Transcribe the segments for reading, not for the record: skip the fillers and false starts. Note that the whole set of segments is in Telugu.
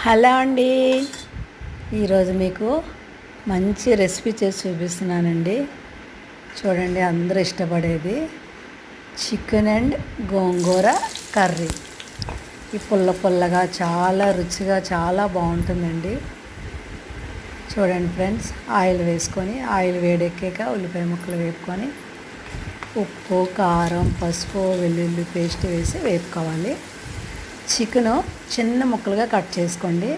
హలో అండి. ఈరోజు మీకు మంచి రెసిపీ చేసి చూపిస్తున్నానండి. చూడండి, అందరూ ఇష్టపడేది చికెన్ అండ్ గోంగూర కర్రీ. ఈ పుల్ల పుల్లగా చాలా రుచిగా చాలా బాగుంటుందండి. చూడండి ఫ్రెండ్స్, ఆయిల్ వేసుకొని ఆయిల్ వేడెక్కాక ఉల్లిపాయ ముక్కలు వేపుకొని ఉప్పు, కారం, పసుపు, వెల్లుల్లి పేస్ట్ వేసి వేపుకోవాలి. చికెను చిన్న ముక్కలుగా కట్ చేసుకోండి.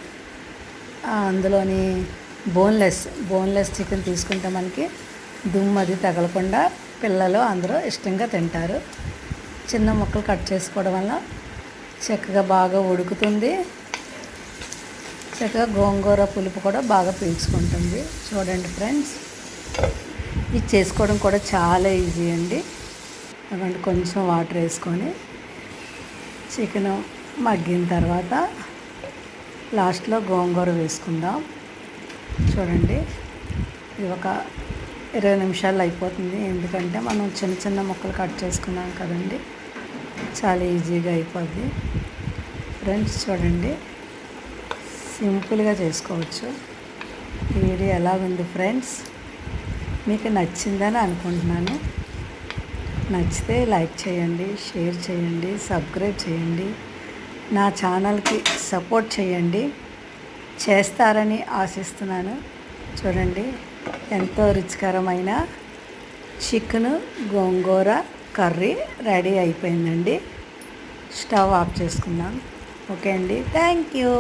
అందులోని బోన్లెస్ చికెన్ తీసుకుంటే మనకి దుమ్ము అది తగలకుండా పిల్లలు అందరూ ఇష్టంగా తింటారు. చిన్న ముక్కలు కట్ చేసుకోవడం వల్ల చక్కగా బాగా ఉడుకుతుంది. చక్కగా గోంగూర పులుపు కూడా బాగా పీల్చుకుంటుంది. చూడండి ఫ్రెండ్స్, ఇది చేసుకోవడం కూడా చాలా ఈజీ అండి. అటువంటి కొంచెం వాటర్ వేసుకొని చికెను మగ్గిన తర్వాత లాస్ట్లో గోంగూర వేసుకుందాం. చూడండి, ఇది ఒక 20 నిమిషాల్లో అయిపోతుంది. ఎందుకంటే మనం చిన్న చిన్న ముక్కలు కట్ చేసుకున్నాం కదండి, చాలా ఈజీగా అయిపోద్ది. ఫ్రెండ్స్ చూడండి, సింపుల్గా చేసుకోవచ్చు. ఈ వీడియో ఎలాగుంది ఫ్రెండ్స్, మీకు నచ్చిందని అనుకుంటున్నాను. నచ్చితే లైక్ చేయండి, షేర్ చేయండి, సబ్స్క్రైబ్ చేయండి, నా ఛానల్కి సపోర్ట్ చేయండి. చేస్తారని ఆశిస్తున్నాను. చూడండి, ఎంతో రుచికరమైన చికెన్ గోంగూర కర్రీ రెడీ అయిపోయిందండి. స్టవ్ ఆఫ్ చేసుకుందాం. ఓకే అండి, థ్యాంక్ యూ.